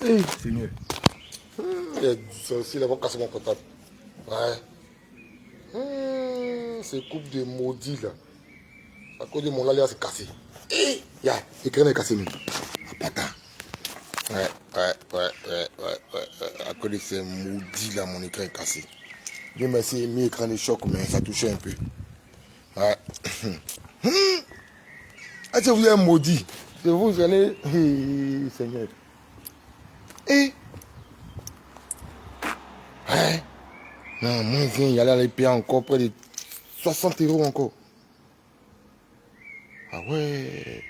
Hey, Seigneur. Ça aussi, ils vont casser mon portable. Ouais. Ces coupes de maudits là. À cause de mon là, c'est cassé. Hey, ya, l'écran est cassé, nous. Ah, patin. Ouais. À cause de ces maudits là, mon écran est cassé. Dieu merci, j'ai mis écran de choc, mais ça touchait un peu. Ouais. Est-ce que vous êtes maudit? Je vous allez. Hey, Seigneur. Et. Ouais. Non, moi, il y aller payer encore près de 60 € encore. Ah ouais.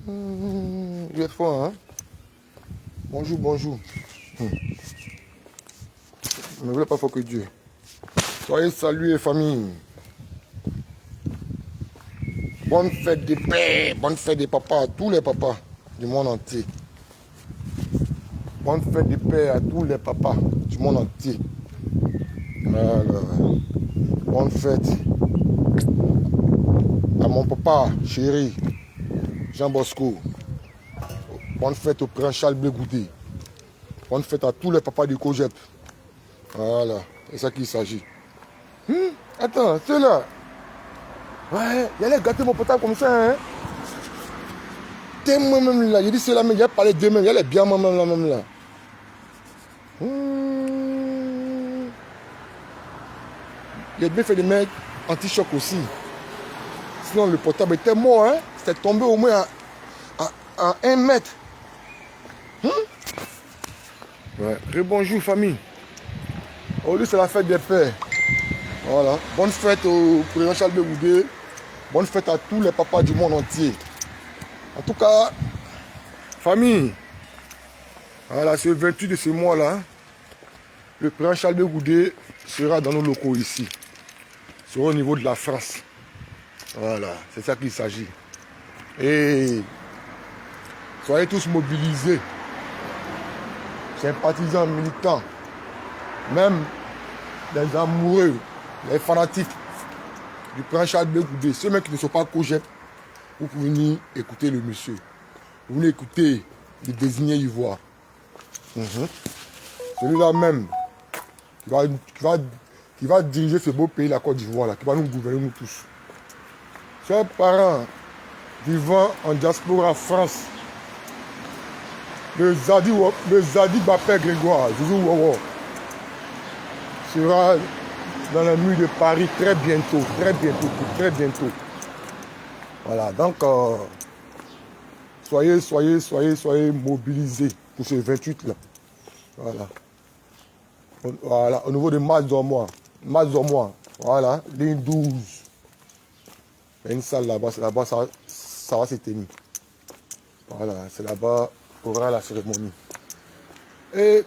Vous êtes fort, hein? Bonjour. Ne voulez pas fort que Dieu. Soyez salués, famille. Bonne fête des pères, bonne fête des papas, à tous les papas du monde entier. Bonne fête des pères à tous les papas du monde entier. Voilà. Bonne fête à mon papa chéri, Jean Bosco. Bonne fête au prince Charles Blé Goudé. Bonne fête à tous les papas du Cogep. Voilà, c'est ça qu'il s'agit. Attends, c'est là. Ouais, il allait gâter mon portable comme ça, hein. T'es moi-même là, il dit c'est là, mais il a parlé d'eux-mêmes, il allait bien moi-même là, même là. Il a bien fait des mecs anti-choc aussi. Sinon le portable était mort, hein. C'était tombé au moins à 1 mètre. Ouais. Rebonjour famille. Aujourd'hui c'est la fête des pères. Voilà. Bonne fête au président Charles Blé Goudé. Bonne fête à tous les papas du monde entier. En tout cas, famille. Voilà, c'est le 28 de ce mois-là. Le président Charles Blé Goudé sera dans nos locaux ici. Sera au niveau de la France. Voilà, c'est ça qu'il s'agit. Et soyez tous mobilisés. Sympathisants, militants. Même les amoureux, les fanatiques du prince Charles Blé Goudé. Ceux même qui ne sont pas Cogep, vous pouvez venir écouter le monsieur. Vous venez écouter le désigné ivoire. Celui-là même qui va diriger ce beau pays, la Côte d'Ivoire, là, qui va nous gouverner nous tous. Chers parents vivant en diaspora France, le Zadi Bapé Grégoire, Zouzou Wawa, sera dans la nuit de Paris très bientôt. Voilà, donc soyez mobilisés pour ce 28 là. Voilà, au niveau de Mas d'Ormois, voilà, ligne 12. Il y a une salle là-bas, c'est là-bas ça va se tenir. Voilà, c'est là-bas qu'on aura la cérémonie. Et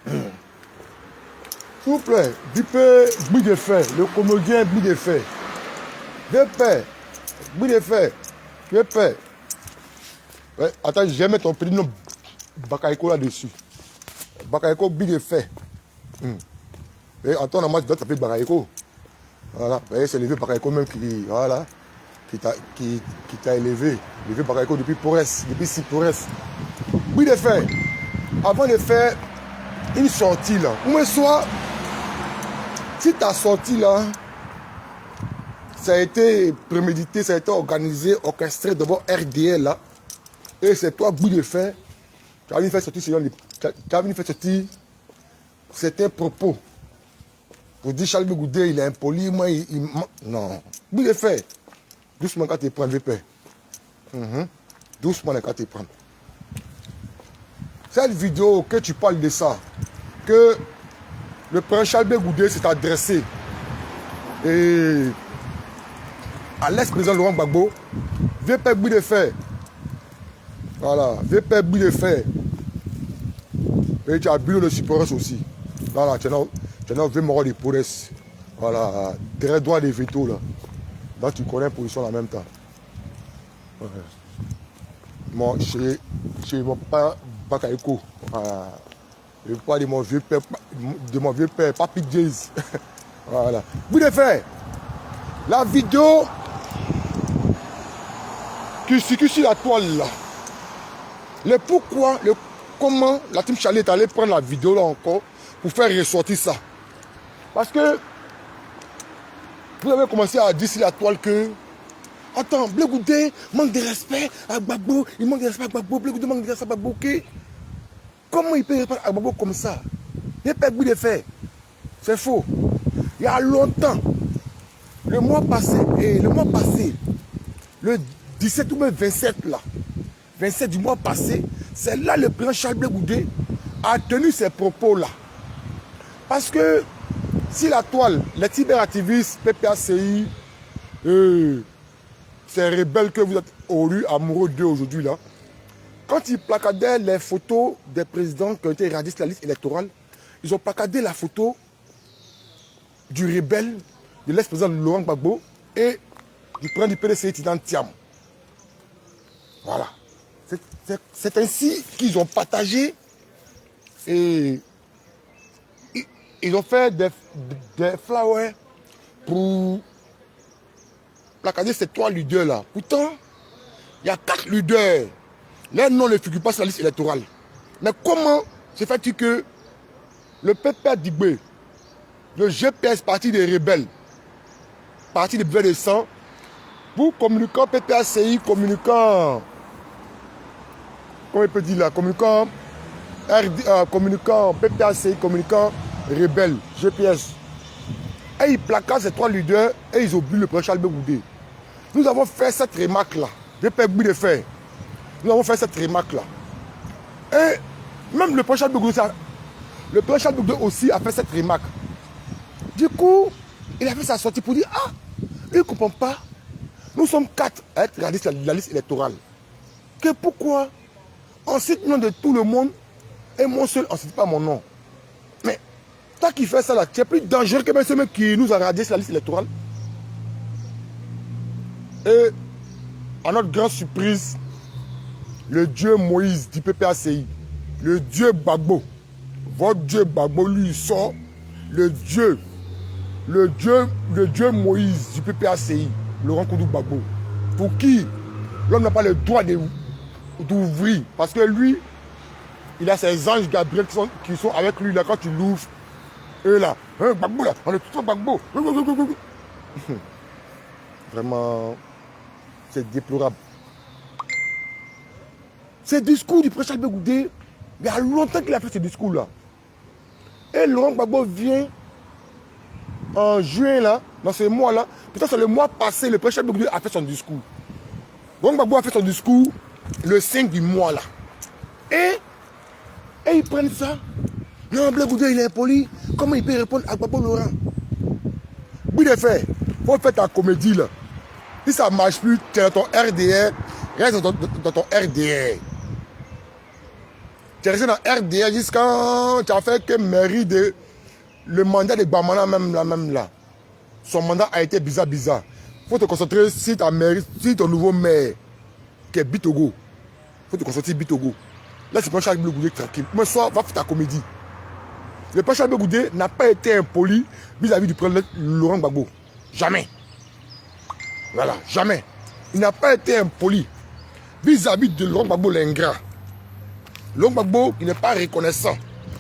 s'il vous plaît, Bipé Bouille de Fer, le comédien Bouille de Fer. Bouille de Fer, ouais, attends, je vais mettre ton petit nom Bakaïko là-dessus. Bakaïko Bouille de Fer. Et en temps normal, tu dois t'appeler Bakaïko. Voilà, c'est le vieux Bakaïko même qui t'a élevé. Le vieux Bakaïko depuis Porès, depuis 6 Porès. Bouille de Fer, avant de faire une sortie là, ou même soit, si ta sortie là, ça a été prémédité, ça a été organisé, orchestré d'abord RDL là, et c'est toi, Bouille de Fer, tu as venu faire sortir certains propos. Pour dire Charles Blé Goudé, il est impoli, moi, non. Bouille de Fer, doucement quand tu prends, VP. Doucement quand tu prends. Cette vidéo que tu parles de ça, que le prince Charles Blé Goudé s'est adressé et à l'ex-président Laurent Gbagbo, VP Bouille de Fer. Voilà, VP Bouille de Fer. Et tu as Bilo de Supporès aussi. Là, tu as vu mort de Porès. Voilà, très droit des vétos là. Là, tu connais la position en même temps. Ouais. Moi, chez mon papa Bakaïko. Voilà. Le papa de mon vieux père, Papi Jays. Voilà. Bouille de Fer. La vidéo qui circule sur la toile là. Le pourquoi, le comment la team Charlie est allée prendre la vidéo là encore pour faire ressortir ça. Parce que vous avez commencé à dire sur la toile que attends, Blé Goudé manque de respect à Gbagbo, il manque de respect à Gbagbo, Blé Goudé manque de respect à Gbagbo. Okay? Comment il peut répondre à Gbagbo comme ça? Il n'y a pas de but de faire. C'est faux. Il y a longtemps, le mois passé, le 17 ou même 27 là, 27 du mois passé, c'est là le président Charles Blé Goudé a tenu ces propos là. Parce que si la toile, les cyberactivistes, PPACI, ces rebelles que vous êtes au rue amoureux d'eux aujourd'hui là, quand ils placadaient les photos des présidents qui ont été éradiqués sur la liste électorale, ils ont placadé la photo du rebelle, de l'ex-président Laurent Gbagbo et du président du PDC Tidan Thiam. Voilà. C'est ainsi qu'ils ont partagé et ils ont fait des flyers pour placader ces 3 leaders là. Pourtant, il y a 4 leaders. Leurs noms ne figurent pas sur la liste électorale. Mais comment se fait-il que le PPA Dibé, le GPS parti des rebelles, parti des buveurs de sang, pour communicant PPACI, communicant, comment il peut dire là, communicant PPACI, communicant rebelle, GPS. Et ils placardent ces 3 leaders et ils oublient le président Charles Blé Goudé. Nous avons fait cette remarque là, j'ai pas oublié de faire. Nous avons fait cette remarque là. Et même le président Charles Blé Goudé aussi a fait cette remarque. Du coup, il a fait sa sortie pour dire ah, il ne comprend pas. Nous sommes 4 à être radis sur la liste électorale. Que pourquoi on cite le nom de tout le monde et moi seul, on ne cite pas mon nom. Mais toi qui fais ça là, tu es plus dangereux que même ce mec qui nous a radié sur la liste électorale. Et à notre grande surprise, le dieu Moïse du PPACI, le dieu Gbagbo, votre dieu Gbagbo, lui il sort, le dieu Moïse du PPACI, Laurent Koudou Gbagbo, pour qui l'homme n'a pas le droit d'ouvrir, parce que lui, il a ses anges Gabriel qui sont avec lui là quand il l'ouvre. Et là, hein, Gbagbo là, on est tout en Gbagbo. Vraiment, c'est déplorable. Ce discours du président Blé Goudé, il y a longtemps qu'il a fait ce discours là. Et Laurent Gbagbo vient en juin là, dans ce mois là, peut-être c'est le mois passé, le président Blé Goudé a fait son discours. Laurent Gbagbo a fait son discours le 5 du mois là. Et ils prennent ça. Non, Blé Goudé il est impoli. Comment il peut répondre à Gbagbo Laurent? Oui, de fait, il faut faire ta comédie là. Si ça ne marche plus, tu es dans ton RDR, reste dans ton RDR. Tu es resté dans RDR jusqu'à tu as fait que mairie de le mandat de Bamana même là. Son mandat a été bizarre. Il faut te concentrer sur ta mairie, sur ton nouveau maire, qui est Bitogo. Il faut te concentrer sur Bitogo. Là, c'est pas Charles Blé Goudé tranquille. Mais soit, va faire ta comédie. Le président Charles Blé Goudé n'a pas été impoli vis-à-vis du président Laurent Gbagbo. Jamais. Voilà, jamais. Il n'a pas été impoli vis-à-vis de Laurent Gbagbo l'ingrat. Laurent Gbagbo, il n'est pas reconnaissant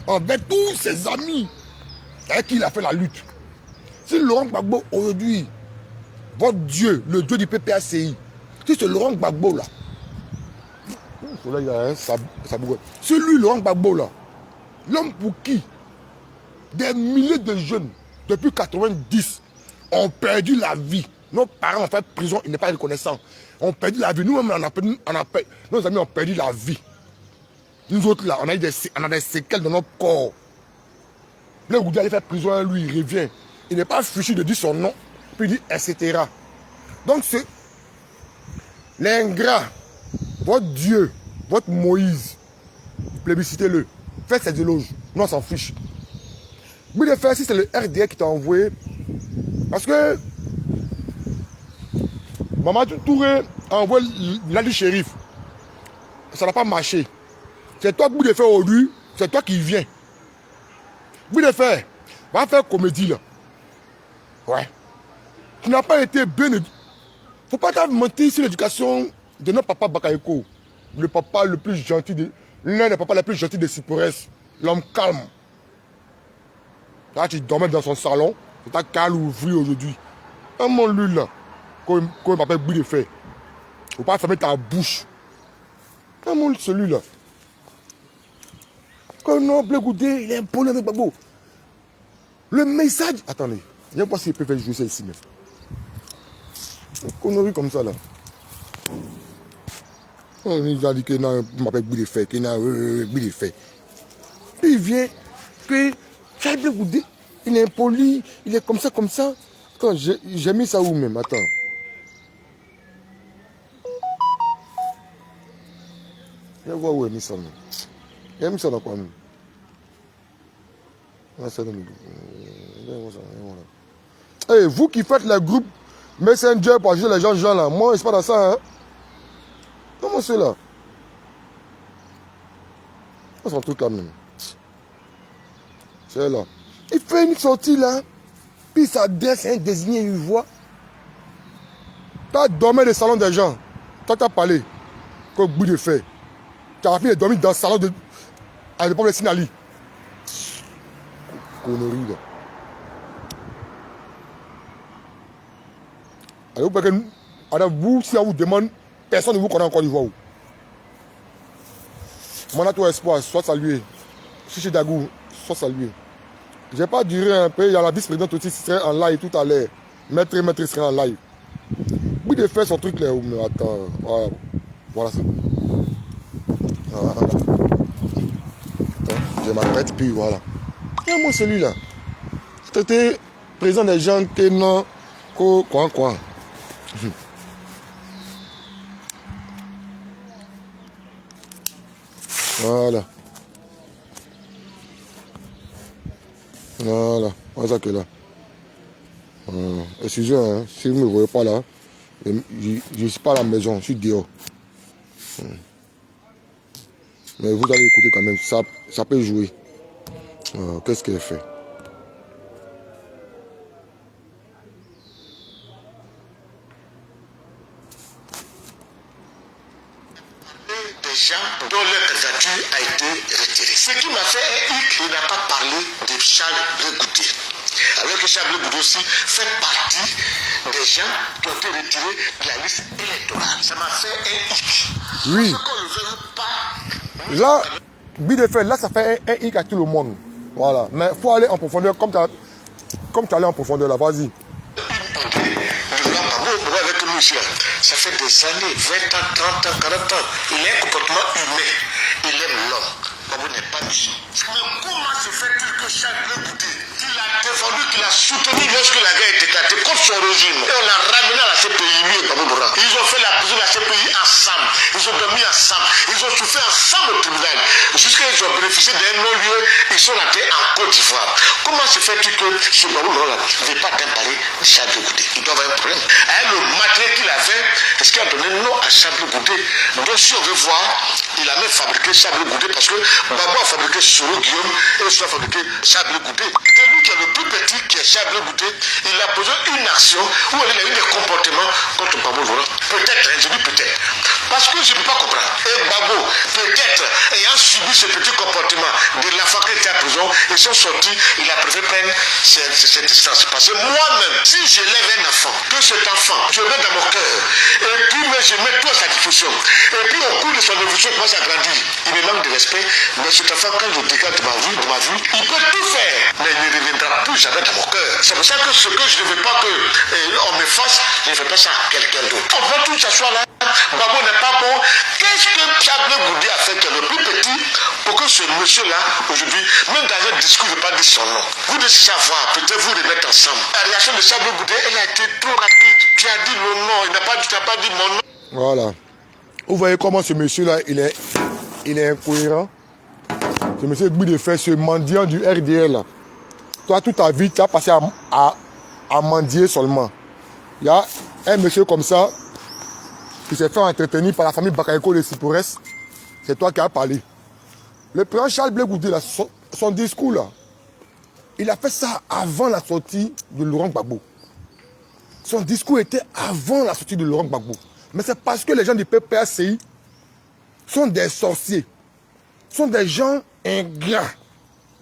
envers tous ses amis avec qui il a fait la lutte. Si Laurent Gbagbo aujourd'hui, votre Dieu, le Dieu du PPACI, si c'est Laurent Gbagbo là, là il a un sabouret. Celui Laurent Gbagbo là, l'homme pour qui des milliers de jeunes depuis 90 ont perdu la vie. Nos parents ont fait prison, il n'est pas reconnaissant. On perdu la vie. Nous-mêmes, nos amis ont perdu la vie. Nous autres, là, on a des séquelles dans notre corps. Le Goudé allait faire prison, lui, il revient. Il n'est pas fichu de dire son nom, puis il dit, etc. Donc, c'est l'ingrat, votre Dieu, votre Moïse, plébiscitez-le. Faites ses éloges. Nous, on s'en fiche. Oui, de faire, si c'est le RDR qui t'a envoyé, parce que Mamadou Touré a envoyé l'Ali Shérif. Ça n'a pas marché. C'est toi, bout de faire aujourd'hui, c'est toi qui viens. Bout de faire, va faire comédie là. Ouais. Tu n'as pas été bien. Faut pas mentir sur l'éducation de notre papa Bakayoko. le papa le plus gentil, l'un des papas les plus gentils de Sipores, l'homme calme. Là, tu dormais dans son salon, c'est ta cale ouvrie aujourd'hui. Un monde lui là, quand il m'appelle bruit de fer. Faut pas fermer ta bouche. Un monde celui-là. Quand non, Blé Goudé, il est impoli avec Babo. Le message. Attendez, viens voir s'il peut faire jouer ça ici même. Une connerie comme ça là. Il a dit qu'il m'appelle bruit de fer, qu'il a bruit de fer. Puis il vient que Charles Blé Goudé, il est impoli, il est comme ça, comme ça. Attends, j'ai mis ça où même? Attends. Je vais voir où il a mis ça. Il a mis ça dans quoi même? Hey, vous qui faites les groupes Messenger pour ajouter les gens là, moi, c'est pas dans ça. Hein? Comment c'est là? C'est un truc là même. C'est là. Il fait une sortie là, puis ça dresse un désigné, une voix. Tu as dormi dans le salon des gens. Toi, tu as parlé. Comme bout de fer. Tu as fini de dormir dans le salon de. À l'époque de Sinali. Connerie là. Alors, vous, si on vous demande, personne ne vous connaît encore du voir. Mon atout espoir, soit salué. Chichi Dagou, soit salué. Je n'ai pas duré un peu, il y a la vice-présidente aussi qui serait en live tout à l'heure. Maître serait en live. Oui, de faire son truc là, mais attends, voilà ça. Voilà. Je m'arrête, puis voilà. Et moi, celui-là. C'était président des gens qui n'ont quoi. Voilà. Voilà. Voilà ça que là. Excusez-moi, hein, si vous ne me voyez pas là, je ne suis pas à la maison, je suis dehors. Mais vous allez écouter quand même, ça peut jouer. Qu'est-ce qu'elle fait? Des gens dont leur candidature a été retirée. Ce qui m'a fait, il n'a pas parlé de Charles Blé Goudé. Alors que Charles Blé Goudé aussi fait partie des gens qui ont été retirés de la liste électorale. Ça m'a fait un hic. Oui. Là, là, ça fait un hic à tout le monde. Voilà. Mais il faut aller en profondeur comme tu allais en profondeur là. Vas-y. Avec nous ici, ça fait des années, 20 ans, 30 ans, 40 ans. Il a un comportement humain. Il aime l'homme. Babou n'est pas méchant. Mais comment se fait-il que Charles Blé Goudé, qu'il a défendu, qu'il a soutenu lorsque la guerre était éclatée contre son régime, et on l'a ramené à la CPI, lui et Babou Bora. Ils ont fait la prison de la CPI ensemble. Ils ont dormi ensemble. Ils ont souffert ensemble au tribunal. Jusqu'à ils ont bénéficié d'un non-lieu. Ils sont rentrés en Côte d'Ivoire. Comment se fait-il que ce Babou Bora ne veut pas t'en parler de Charles Blé Goudé? Il doit avoir un problème. Le matériel qu'il avait, est-ce qu'il a donné nom à Charles Blé Goudé? Donc si on veut voir, il a même fabriqué Charles Blé Goudé parce que Babou a fabriqué Soro Guillaume et il a fabriqué Charles Blé Goudé. C'est lui qui est le plus petit, qui est Charles Blé Goudé. Il a posé une action où il a eu des comportements contre Babou Laurent. Peut-être, je dis peut-être. Parce que je ne peux pas comprendre. Et Babou, peut-être, ayant subi ce petit comportement de l'enfant qui était en prison, ils sont sortis, il a préféré prendre cette distance. Parce que moi-même, si je lève un enfant, que cet enfant, je le mets dans mon cœur, et puis je mets tout à sa diffusion, et puis au cours de son évolution, il commence à grandir, il me manque de respect, mais cet enfant, quand je décale de ma vie, il peut tout faire, mais il ne reviendra plus jamais dans mon cœur. C'est pour ça que ce que je ne veux pas qu'on me fasse, je ne fais pas ça à quelqu'un d'autre. On va tout s'asseoir là, Babou n'est pas bon. Qu'est-ce que Charles Blé Goudé a fait, le plus petit, pour que ce monsieur-là, aujourd'hui, même dans un discours, ne veut pas dire son nom. Vous devez savoir, peut-être vous remettre ensemble. La réaction de Charles Blé Goudé, elle a été trop rapide. Tu as dit le nom, il n'a pas dit mon nom. Voilà. Vous voyez comment ce monsieur-là, il est incohérent. Ce monsieur Bruit de Fer, ce mendiant du RDL là. Toi, toute ta vie, tu as passé à mendier seulement. Il y a un monsieur comme ça qui s'est fait entretenir par la famille Bakayoko de Sipores. C'est toi qui as parlé. Le président Charles Blé Goudé, là, son discours, là, il a fait ça avant la sortie de Laurent Gbagbo. Son discours était avant la sortie de Laurent Gbagbo. Mais c'est parce que les gens du PPACI sont des sorciers, sont des gens ingrats.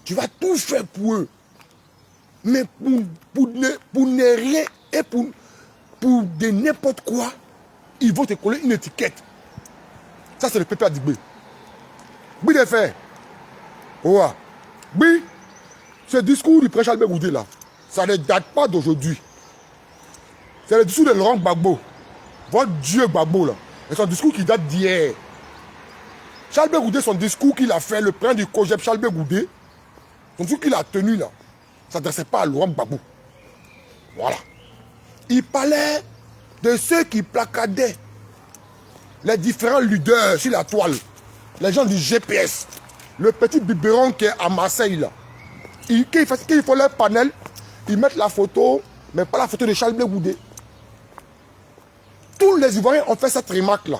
Tu vas tout faire pour eux. Mais pour ne rien et pour de n'importe quoi, ils vont te coller une étiquette. Ça, c'est le peuple à Digbe. Oui, de fait. Oui, ce discours du prêtre Albert Goudé, là, ça ne date pas d'aujourd'hui. C'est le discours de Laurent Gbagbo. Votre Dieu Gbagbo, là. C'est son discours qui date d'hier. Charles Goudé, son discours qu'il a fait, le président du COGEP, Charles Goudé, son discours qu'il a tenu, là, ne s'adressait pas à Laurent Gbagbo. Voilà. Il parlait de ceux qui placadaient les différents leaders sur la toile. Les gens du GPS. Le petit biberon qui est à Marseille, là. Quand il faut leur panel, ils mettent la photo, mais pas la photo de Charles Goudé. Tous les Ivoiriens ont fait cette remarque-là.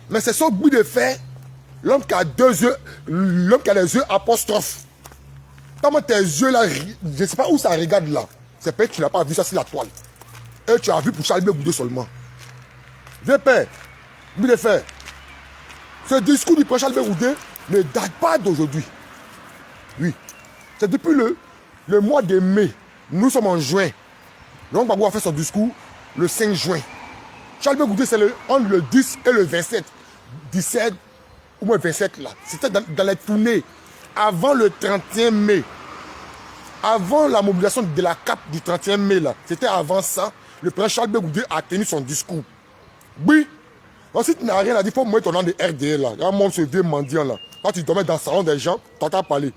Mais c'est son but de faire l'homme qui a deux yeux, l'homme qui a les yeux apostrophes. Comment tes yeux là, je ne sais pas où ça regarde là. C'est peut-être que tu n'as pas vu ça sur la toile. Et tu as vu pour Charles Goudé seulement. Viens père, but de faire. Ce discours du prêtre Charles Goudé ne date pas d'aujourd'hui. Oui. C'est depuis le mois de mai. Nous sommes en juin. Laurent Gbagbo a fait son discours le 5 juin. Charles Goudé, c'est entre le 10 et le 27. 17 ou moins 27 là. C'était dans les tournées. Avant le 31 mai. Avant la mobilisation de la CAP du 31 mai là. C'était avant ça. Le président Charles Goudé a tenu son discours. Oui. Ensuite, tu n'as rien à dire. Il faut mettre ton nom de RDL là. Là, mon ce vieux mendiant là. Quand tu dormais dans le salon des gens, tu entends parler.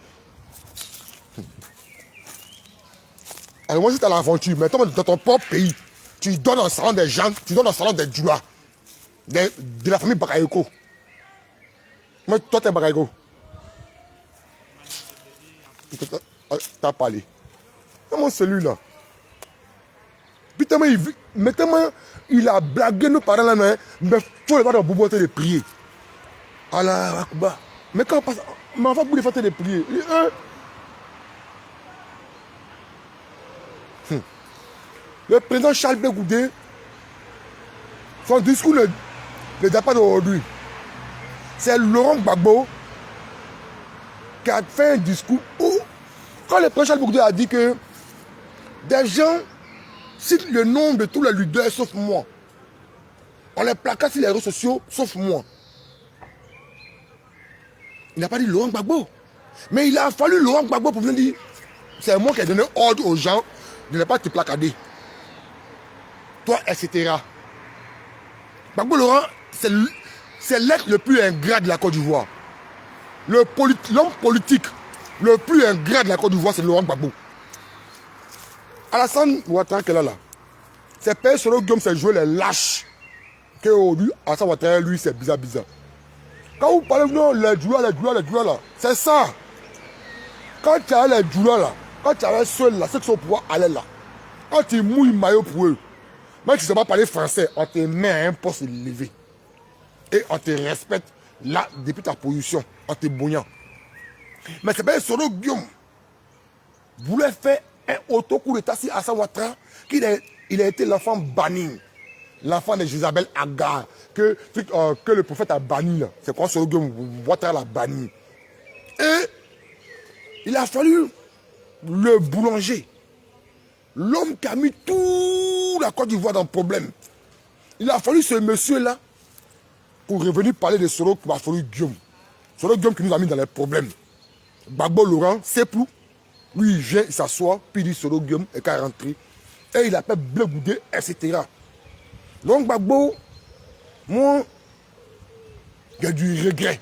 Alors moi, si tu as l'aventure, mais dans ton propre pays, tu donnes dans le salon des gens, tu donnes dans le salon des Djoula, de la famille Bakayoko. Moi, toi, tu es Bakayoko. Tu as parlé. Comment celui-là? Puis tellement il a blagué nos parents là, mais il faut le voir dans Boubou de prier. Allah Akbar. Mais quand on passe, mais on va pour les faire de prier. Le président Charles Goudé, son discours ne date pas d'aujourd'hui. C'est Laurent Gbagbo qui a fait un discours où, quand le président Charles Goudé a dit que des gens citent le nom de tous les leaders sauf moi, on les placard sur les réseaux sociaux sauf moi. Il n'a pas dit Laurent Gbagbo. Mais il a fallu Laurent Gbagbo pour venir dire c'est moi qui ai donné ordre aux gens de ne pas te placarder. Toi, etc. Gbagbo Laurent, c'est l'être le plus ingrat de la Côte d'Ivoire. L'homme politique le plus ingrat de la Côte d'Ivoire, c'est Laurent Gbagbo. Alassane Ouattara qui est là. C'est Père Solo Guillaume s'est joué les lâches. Qu'aujourd'hui, Alassane Ouattara, lui, c'est bizarre. Quand vous parlez, non, les Djoula là, c'est ça. Quand tu as les Djoula là, quand tu as seul là, ceux qui sont pour pouvoir aller là, quand tu mouilles maillot pour eux, même si tu ne sais pas parler français, on te met à un poste élevé. Et on te respecte là, depuis ta position, en te bouillant. Mais c'est pas Solo Guillaume voulait faire un autocoup d'état sur Alassane Ouattara, il a été l'enfant banni. L'enfant de Jésabel Agar, que le prophète a banni. C'est quoi Solo Guillaume Ouattara l'a banni. Et il a fallu le boulanger. L'homme qui a mis tout la Côte d'Ivoire dans le problème. Il a fallu ce monsieur-là pour revenir parler de Solo Guillaume. Solo Guillaume qui nous a mis dans les problèmes. Gbagbo Laurent, c'est plus. Lui, il vient, il s'assoit, puis il dit Solo Guillaume est qu'à rentrer. Et il appelle Bleu Goudé, etc. Donc Gbagbo, moi, il y a du regret.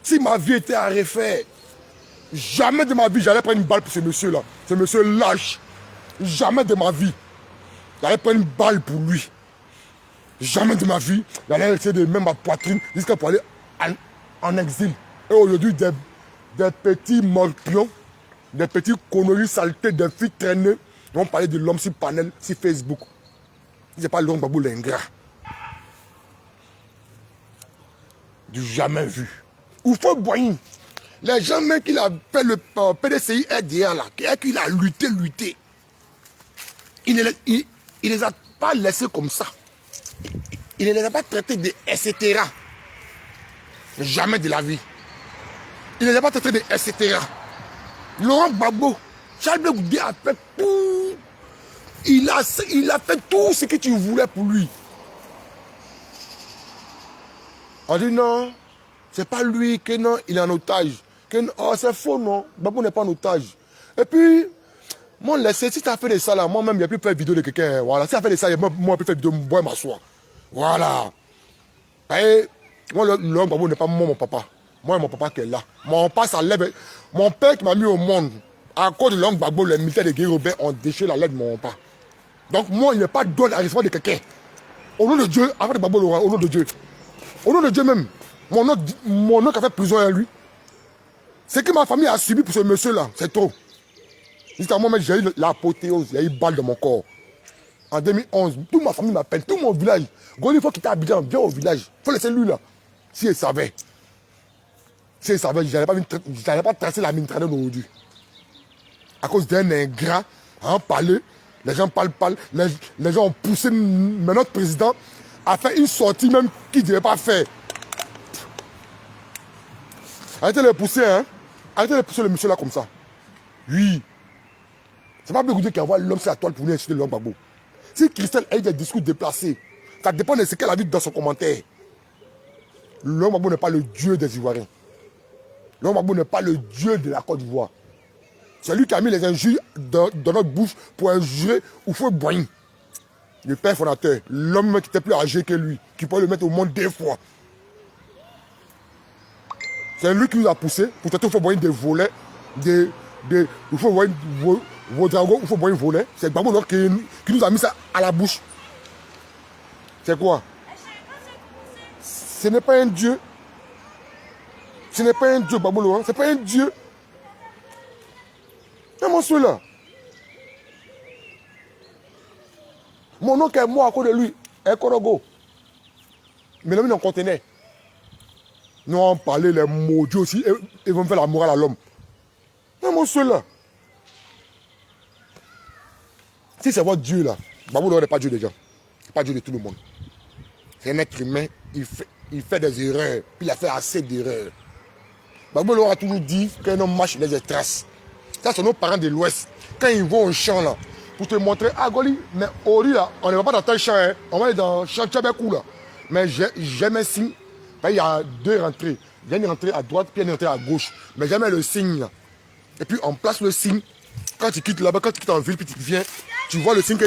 Si ma vie était à refaire, jamais de ma vie, j'allais prendre une balle pour ce monsieur-là. Ce monsieur lâche. Jamais de ma vie, j'allais prendre une balle pour lui. Jamais de ma vie, j'allais essayer de mettre ma poitrine jusqu'à pour aller en exil. Et aujourd'hui, des petits morpions, des petits conneries saletés, des filles traînées, vont parler de l'homme sur panel, sur Facebook. C'est pas l'homme Gbagbo l'ingrat. Du jamais vu. Il faut boire. Les gens même qu'il a fait le PDCI RDA là, qu'il a lutté. Il ne les a pas laissés comme ça. Il ne les a pas traités de etc. Jamais de la vie. Il n'est pas traité de etc. Laurent Gbagbo, Charles Blé Goudé a fait tout. Il a fait tout ce que tu voulais pour lui. On dit non, c'est pas lui que non, il est en otage. Oh, c'est faux, non. Gbagbo n'est pas en otage. Et puis, moi, laissez, si tu as fait de ça là, moi-même, il n'y a plus faire vidéo de quelqu'un. Voilà, si tu as fait de ça, moi, je peux faire vidéo, moi, m'asseoir. Voilà. Et moi, Laurent Gbagbo n'est pas moi, mon papa. Moi et mon papa qui est là. Mon père, ça lève. Mon père qui m'a mis au monde, à cause de Laurent Gbagbo, les militaires de Guy Robert ont déchiré la lettre de mon père. Donc, moi, il n'est pas donné à recevoir de quelqu'un. Au nom de Dieu, avant de Gbagbo Laurent, au nom de Dieu. Au nom de Dieu même. Mon nom qui a fait prison à lui. Ce que ma famille a subi pour ce monsieur-là, c'est trop. Jusqu'à moi, j'ai eu l'apothéose, il y a eu une balle dans mon corps. En 2011, toute ma famille m'appelle, tout mon village. Goli, il faut quitter Abidjan, viens au village. Il faut laisser lui là. Si il savait. Si il savait, je n'allais pas tracer la mine traînée aujourd'hui. À cause d'un ingrat, en parler, les gens parlent, les gens ont poussé notre président à faire une sortie même qu'il ne devait pas faire. Arrêtez de le pousser, hein. Arrêtez de pousser le monsieur là comme ça. Oui. C'est pas Blé Goudé qui envoie l'homme sur la toile pour venir insulter Laurent Gbagbo. Si Christelle a eu des discours déplacés, ça dépend de ce qu'elle a vu dans son commentaire. Laurent Gbagbo n'est pas le dieu des Ivoiriens. Laurent Gbagbo n'est pas le dieu de la Côte d'Ivoire. C'est lui qui a mis les injures dans notre bouche pour injurer Oufoué Boigny. Le père fondateur, l'homme qui était plus âgé que lui, qui pouvait le mettre au monde 2 fois. C'est lui qui nous a poussé pour traiter Oufoué Boigny de volets, Oufoué Boigny vos dragons, Oufoué Boigny volait. C'est Gbagbo qui nous a mis ça à la bouche. C'est quoi? Ce n'est pas un dieu. Ce n'est pas un dieu, Gbagbo Laurent. Ce n'est pas un dieu. C'est mon seul là. Mon oncle est mort à cause de lui. Un Korogo. Mais l'homme est en conteneur. Nous on parlait les maudits aussi. Ils vont faire la morale à l'homme. C'est mon seul là. Si c'est votre Dieu là, Gbagbo Laurent n'est pas Dieu des gens. C'est pas Dieu de tout le monde. C'est un être humain. Il fait des erreurs. Puis il a fait assez d'erreurs. Gbagbo Laurent a toujours dit qu'un homme marche les traces. Ça, c'est nos parents de l'Ouest. Quand ils vont au champ, là, pour te montrer, ah, Goli, mais Ori, là, on ne va pas dans tel champ, hein. On va aller dans champ Tchabekou, là. Mais jamais signe. Il y a 2 rentrées. Il y a une rentrée à droite, puis il y a une rentrée à gauche. Mais jamais le signe, là. Et puis, on place le signe. Quand tu quittes là-bas, quand tu quittes en ville, puis tu viens, tu vois le signe que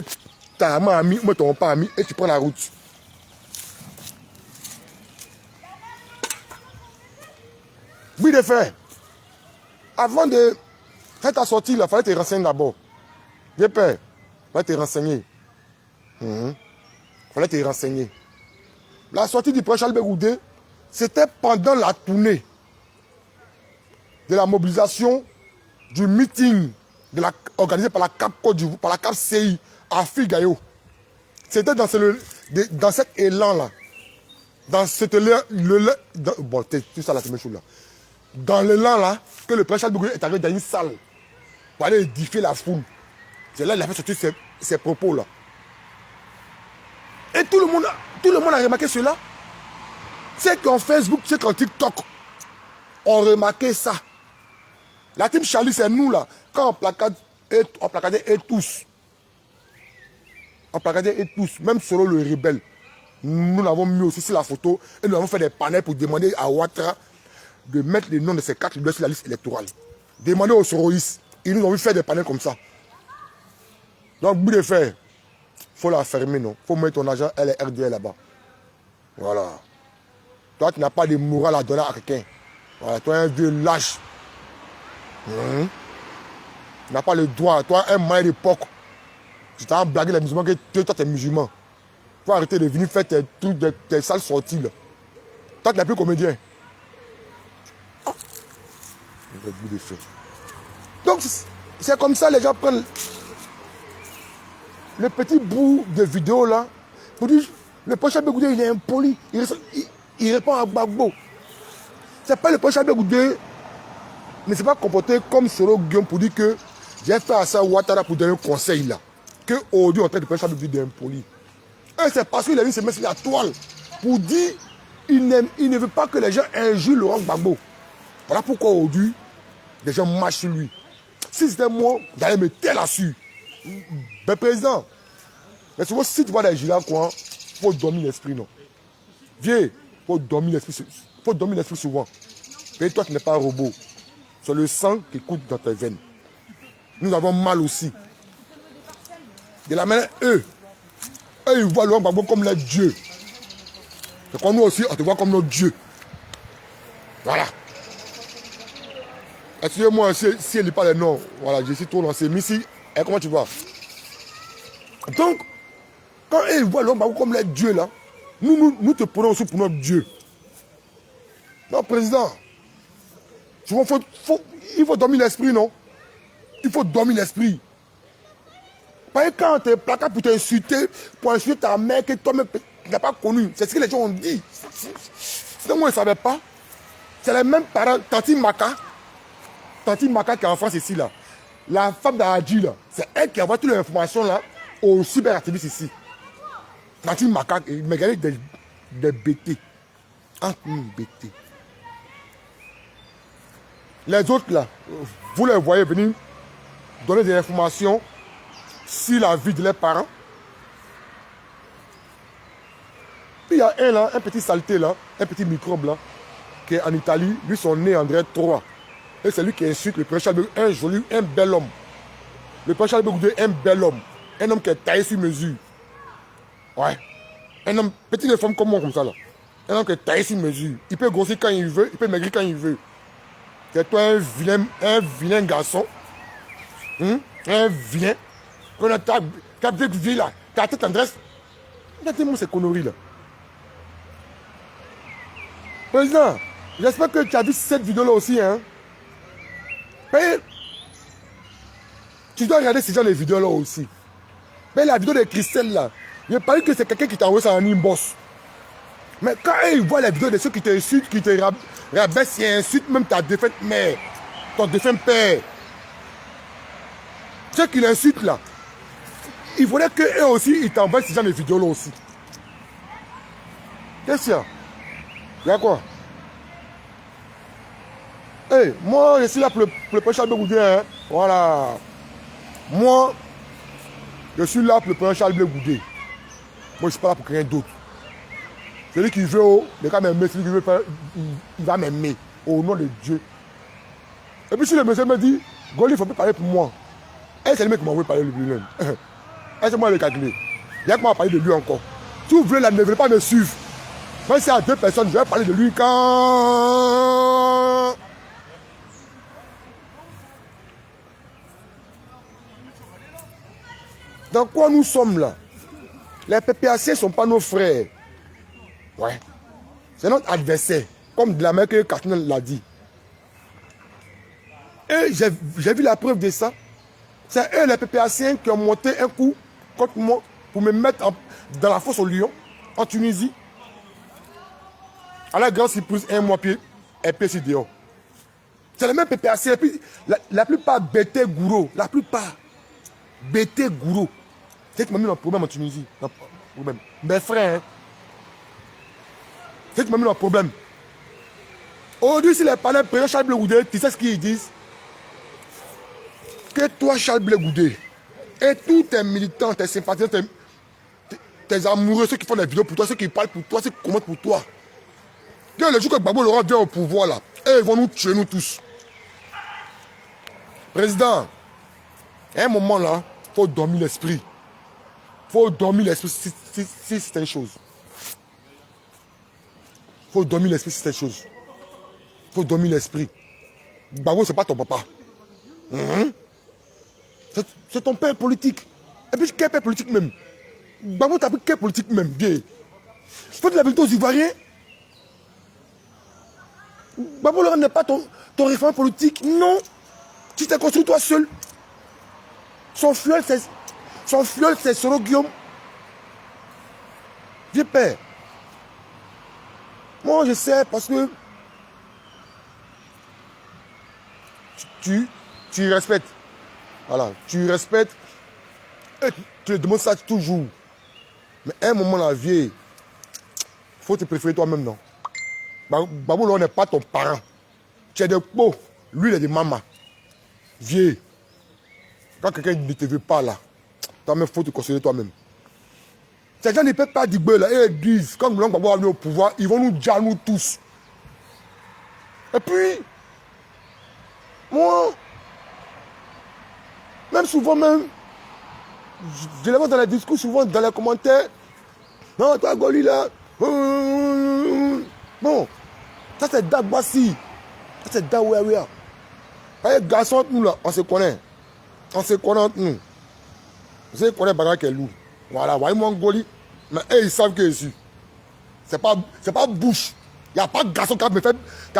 ta maman a mis, ou ton père a mis, et tu prends la route. Oui, de faire. Avant de faire ta sortie, il fallait te renseigner d'abord. Viens, père. Il fallait te renseigner. Il fallait te renseigner. La sortie du président Charles Blé Goudé, c'était pendant la tournée de la mobilisation du meeting organisé par la CAP Côte d'Ivoire, par la CAP CI à Figayo. C'était dans cet élan-là. Dans cet élan, bon, tout ça là, c'est mes choses là. Dans l'élan là, que le président Charles Blé Goudé est arrivé dans une salle pour aller édifier la foule. C'est là qu'il a fait sortir ses propos là. Et tout le monde a remarqué cela. C'est qu'en Facebook, c'est qu'en TikTok, on remarquait ça. La team Charlie, c'est nous là. Quand on placardait et tous. On placardait et tous. Même Soro le rebelle. Nous l'avons mis aussi sur la photo. Et nous avons fait des panels pour demander à Ouattara de mettre les noms de ces 4 leaders sur la liste électorale. Demander aux Soroïs. Ils nous ont vu faire des panels comme ça. Donc, bout de fer, il faut la fermer, non? Il faut mettre ton argent LRDL là-bas. Voilà. Toi, tu n'as pas de morale à donner à quelqu'un. Voilà, toi, un vieux lâche. Tu n'as pas le droit. Toi, un moyen d'époque. Tu t'as blagué les musulmans que toi, tu es musulman. Il faut arrêter de venir faire tes trucs, tes sales sorties, là. Toi, tu n'es plus comédien. Ah. Bout de fer. Donc, c'est comme ça, les gens prennent le petit bout de vidéo là, pour dire, le président Blé Goudé, il est impoli, il répond à Gbagbo. C'est pas le président Blé Goudé ne s'est pas comporté comme Soro Guillaume pour dire que j'ai fait à ça Ouattara pour donner un conseil là, que aujourd'hui on traite le président Blé Goudé d'impoli. Et c'est parce qu'il a mis ses mains sur la toile pour dire il ne veut pas que les gens injurent Laurent Gbagbo. Voilà pourquoi aujourd'hui, les gens marchent sur lui. Si c'était moi, j'allais me taire là-dessus. Mais président, mais souvent, si tu vois des gilets, quoi, il faut dormir l'esprit, non. Viens, il faut dormir l'esprit. Il faut dormir l'esprit souvent. Et toi, tu n'es pas un robot. C'est le sang qui coule dans tes veines. Nous avons mal aussi. De la manière, eux, ils voient Laurent Gbagbo comme leur Dieu. C'est comme nous aussi, on te voit comme notre Dieu. Voilà. Excusez-moi si elle n'est pas les noms. Voilà, je suis trop lancé. Missy, et comment tu vas? Donc, quand ils voient Laurent Gbagbo comme leur Dieu, là, nous te prenons aussi pour notre Dieu. Non, président, souvent, il faut dormir l'esprit, non? Il faut dormir l'esprit. Parce que quand tu es placard pour t'insulter, pour insulter ta mère que toi-même tu n'as pas connue, c'est ce que les gens ont dit. Sinon, moi, je ne savais pas. C'est les mêmes parents, Tanti Maka qui est en France ici, là. La femme d'Adji, là, c'est elle qui envoie toutes les informations, là, aux cyberactivistes ici. Tanti Maka, il m'a gagné des bêtés. Bêtés. Les autres, là, vous les voyez venir donner des informations sur la vie de leurs parents. Puis il y a un là, un petit saleté là, un petit microbe là, qui est en Italie. Lui, son nez André 3. Et c'est lui qui insulte le prince Charles, un joli, un bel homme. Le prince Charles Goudé, un bel homme. Un homme qui est taillé sur mesure. Ouais. Un homme, petit de forme comme moi, comme ça là. Un homme qui est taillé sur mesure. Il peut grossir quand il veut, il peut maigrir quand il veut. C'est toi un vilain garçon. Un vilain. Quand ta belle vie là, ta tête en dresse. Regardez-moi ces conneries là. Président, j'espère que tu as vu cette vidéo là aussi. Hein? Mais, tu dois regarder ces gens les vidéos là aussi. Mais la vidéo de Christelle là, il a parlé que c'est quelqu'un qui t'a envoyé ça en inbox. Mais quand ils voient les vidéos de ceux qui t'insultent, qui te rabaissent et insultent même ta défunte mère, ton défunt père, ceux qui l'insultent là, il faudrait qu'eux aussi, ils t'envoient ces gens de vidéos là aussi. Qu'est-ce qu'il y a? Il y a quoi? Hey, moi, je suis là pour le prince Charles Goudé. Hein? Voilà. Moi, je suis là pour le prince Charles Goudé. Moi, je ne suis pas là pour rien d'autre. Celui qui veut, le gars m'aimer, celui qui veut faire, il va m'aimer. Au nom de Dieu. Et puis si le monsieur me dit, Goli, il ne faut pas parler pour moi. Et c'est le mec qui m'a envoyé parler de lui-même. Et c'est moi le calculé. Il y a que moi à parler de lui encore. Si vous voulez, là, ne voulez pas me suivre. Même si à 2 personnes, je vais parler de lui quand... Dans quoi nous sommes là? Les PPAC ne sont pas nos frères. Ouais. C'est notre adversaire. Comme de la main que Catherine l'a dit. Et j'ai vu la preuve de ça. C'est eux, les PPAC, qui ont monté un coup contre moi pour me mettre dans la fosse au lion, en Tunisie. À la grande surprise, un mois pied et pied sur dehors. C'est les mêmes PPAC. Et puis, la plupart Bété Gouro. La plupart Bété Gouro. C'est qui m'a mis dans le problème en Tunisie. Mes frères, hein. C'est qui m'a mis dans le problème. Aujourd'hui, si les parleurs prennent Charles Blé Goudé, tu sais ce qu'ils disent? Que toi, Charles Blé Goudé, et tous tes militants, tes sympathisants, tes amoureux, ceux qui font des vidéos pour toi, ceux qui parlent pour toi, ceux qui commentent pour toi. Dès le jour que Gbagbo Laurent vient au pouvoir, là, et ils vont nous tuer, nous tous. Président, à un moment là, il faut dormir l'esprit. Il faut dormir l'esprit si c'est une chose. Il faut dormir l'esprit si c'est une chose. Il faut dormir l'esprit. Gbagbo, ce n'est pas ton papa. C'est ton père politique. Et puis, quel père politique même? Gbagbo, t'as pris quel politique même? Bien. Il faut de la vérité aux Ivoiriens. Gbagbo Laurent n'est pas ton référent politique. Non. Tu t'es construit toi seul. Son filleul, c'est Soro Guillaume. Vieux père. Moi, je sais parce que tu respectes. Voilà, tu respectes. Et tu le demandes ça toujours. Mais à un moment, la vieille, il faut te préférer toi-même, non? Babou, là, on n'est pas ton parent. Tu es de peau. Lui, il est de maman. Vieux. Quand quelqu'un ne te veut pas là, toi-même, il faut te consoler toi-même. Ces gens ne peuvent pas dire là, et ils disent, quand nous allons venir au pouvoir, ils vont nous dire nous tous. Et puis, moi, même souvent même, je les vois dans les discours, souvent dans les commentaires. Non, toi, Goli là. Bon, ça c'est Dagbassi. Ça c'est Daweria. Les garçons, nous là, on se connaît. On se connaît entre nous. Vous savez, connaît Baga qui est lourd. Voilà, voyez mon Goli. Mais eux, ils savent que je suis. C'est pas bouche. Il n'y a pas de garçon qui va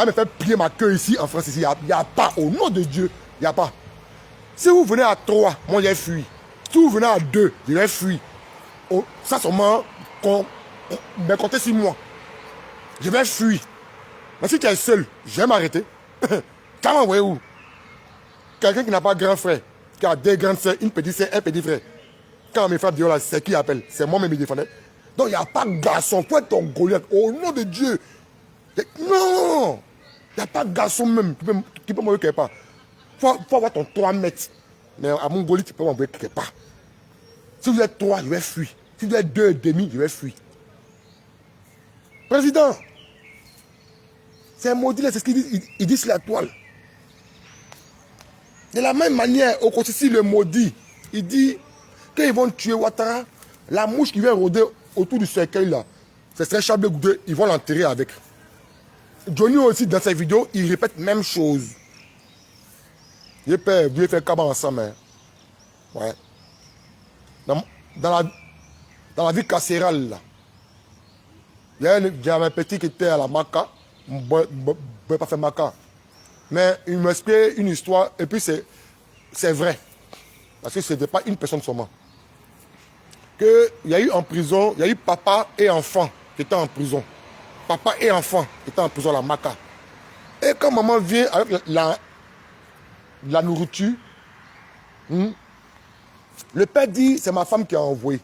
me faire plier ma queue ici en France. Il n'y a pas. Au nom de Dieu, il n'y a pas. Si vous venez à 3, moi j'ai fui. Si vous venez à 2, je vais fuir. Oh, ça seulement, mais comptez sur moi. Je vais fuir. Mais si tu es seul, je vais m'arrêter. Comment voyez où? Quelqu'un qui n'a pas grand frère, qui a deux grandes soeurs, une petite soeur, un petit frère. Quand mes frères disent là, c'est qui appelle? C'est moi-même qui défendais. Donc il n'y a pas de garçon. Toi, ton Goliath, au nom de Dieu. Non! Il n'y a pas de garçon même qui peut m'envoyer quelque part. Il faut avoir ton 3 mètres. Mais à mon Goliath, tu peux m'envoyer quelque part. Si vous êtes 3, je vais fuir. Si vous êtes 2,5, je vais fuir. Président, c'est un maudit, c'est ce qu'il dit, il dit sur la toile. De la même manière, au Kosisi le maudit, il dit, quand ils vont tuer Ouattara, la mouche qui vient rôder autour du cercueil là, ce serait Chablé Goudé, ils vont l'enterrer avec. Johnny aussi, dans ses vidéos, il répète la même chose. Il peut vous faire cabane ensemble. Hein. Ouais. Dans la vie carcérale, là, il y avait un petit qui était à la Maca. Je ne pas faire Maca. Mais il m'explique une histoire, et puis c'est vrai. Parce que ce n'était pas une personne seulement. Il y a eu en prison, il y a eu papa et enfant qui étaient en prison. Papa et enfant qui étaient en prison à la Maca. Et quand maman vient avec la nourriture, le père dit, c'est ma femme qui a envoyé.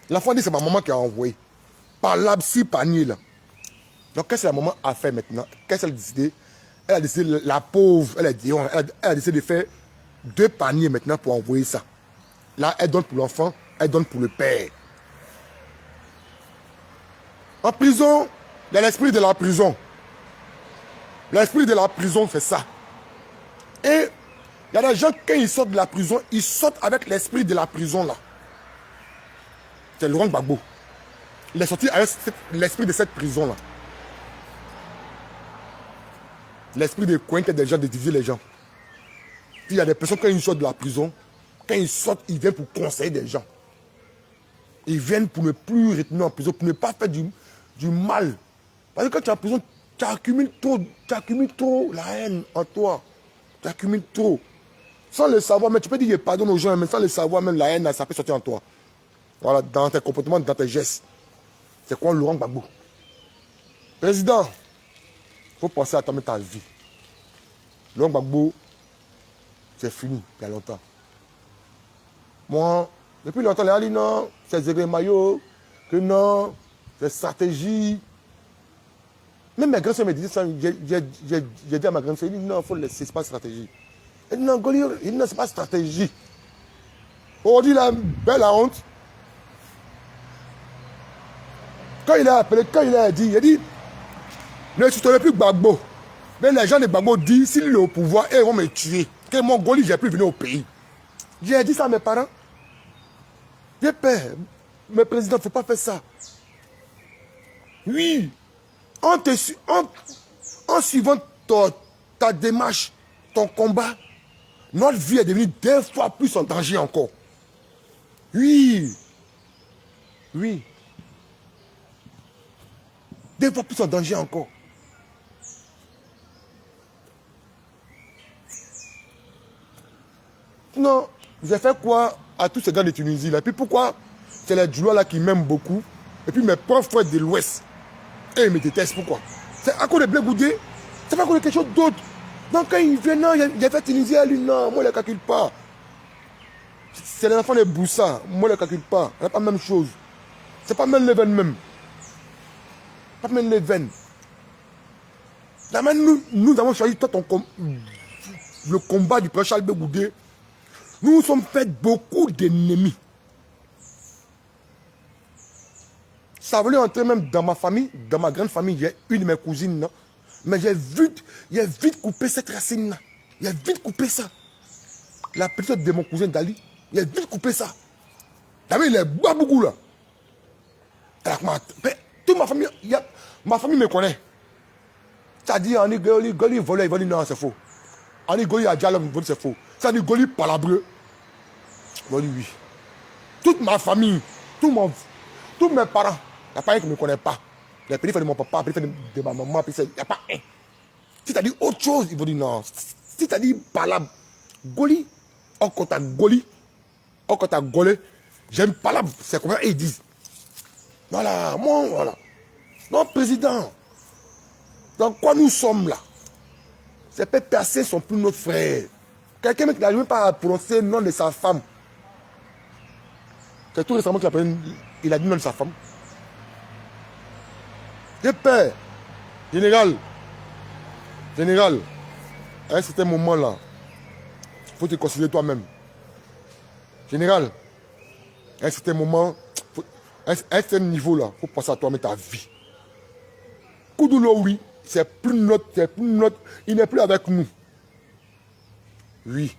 L'enfant dit, c'est ma maman qui a envoyé. Par l'absi panier là. Donc qu'est-ce que la maman a fait maintenant? Qu'est-ce qu'elle a décidé? Elle a décidé, la pauvre, elle a décidé de faire 2 paniers maintenant pour envoyer ça. Là, elle donne pour l'enfant, elle donne pour le père. En prison, il y a l'esprit de la prison. L'esprit de la prison, c'est ça. Et il y a des gens, quand ils sortent de la prison, ils sortent avec l'esprit de la prison là. C'est Laurent Gbagbo. Il est sorti avec l'esprit de cette prison là. L'esprit de cointer des gens, de diviser les gens. Puis il y a des personnes, quand ils sortent de la prison, quand ils sortent, ils viennent pour conseiller des gens. Ils viennent pour ne plus retenir en prison, pour ne pas faire du mal. Parce que quand tu es en prison, tu accumules trop la haine en toi. Tu accumules trop. Sans le savoir, mais tu peux dire que pardonne aux gens, mais sans le savoir, même la haine, ça peut sortir en toi. Voilà, dans tes comportements, dans tes gestes. C'est quoi Laurent Gbagbo? Président, il faut penser à ta vie. Laurent Gbagbo, c'est fini, il y a longtemps. Moi, depuis longtemps, les gens disent non, c'est Zégré Maillot, que non, c'est stratégie. Même mes grands-sœurs me disaient ça, j'ai dit à ma grande-sœur, non, il faut laisser, c'est pas stratégie. Elle dit non, Goli, il dit non, c'est pas stratégie. Aujourd'hui, la belle la honte. Quand il a appelé, quand il a dit, ne soutenez plus Gbagbo. Mais les gens de Gbagbo disent, s'il est au pouvoir, ils vont me tuer. Que mon Goli, j'ai plus venir au pays. J'ai dit ça à mes parents. J'ai peur. Mais président, il ne faut pas faire ça. Oui. En suivant ta démarche, ton combat, notre vie est devenue 2 fois plus en danger encore. Oui. Oui. 2 fois plus en danger encore. Non, j'ai fait quoi à tous ces gars de Tunisie là? Et puis pourquoi c'est les Djoulois là qui m'aiment beaucoup? Et puis mes propres frères de l'Ouest, ils me détestent. Pourquoi? C'est à cause de Blé Goudé? C'est pas à cause de quelque chose d'autre. Donc quand il vient, non, j'ai fait Tunisie à lui, non, moi je ne calcule pas. C'est les enfants de Boussa, moi je ne calcule pas. C'est pas la même chose. C'est pas même les veines même. Pas même les veines. Nous avons choisi toi, le combat du prince Charles Goudé. Nous nous sommes fait beaucoup d'ennemis. Ça voulait entrer même dans ma famille, dans ma grande famille. J'ai une de mes cousines, non? Mais j'ai vite coupé cette racine-là. J'ai vite coupé ça. La petite de mon cousin Dali, il a vite coupé ça. D'abord, il est bois beaucoup là. Toute ma famille me connaît. Ça dit, on est Goli volé, il dit non, c'est faux. On est Goli à Dialom, c'est faux. Ça dit Goli palabreux. Il dit oui. Toute ma famille, tous mes parents, il n'y a pas un qui ne me connaît pas. Les petits frères de mon papa, les petits frères de ma maman, il n'y a pas un. Si tu as dit autre chose, il va dire non. Si tu as dit palabre, Goli, on compte à Goli, on compte à Golé, j'aime palabre, c'est comme ça, ils disent. Voilà, moi, voilà. Non, président, dans quoi nous sommes là? Ces pères percés sont plus nos frères. Quelqu'un qui n'arrive pas à prononcer le nom de sa femme. C'est tout récemment qu'il a dit le nom de sa femme. J'ai peur. Général, à un certain moment là, il faut te considérer toi-même. Général, à un certain moment, à un certain niveau là, il faut penser à toi-même ta vie. Koudoulo, oui, c'est plus notre, il n'est plus avec nous. Oui.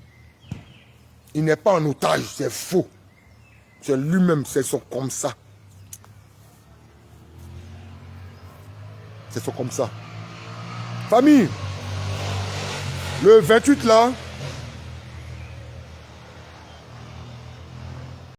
Il n'est pas en otage, c'est faux. C'est lui-même, c'est son comme ça. C'est son comme ça. Famille, le 28 là,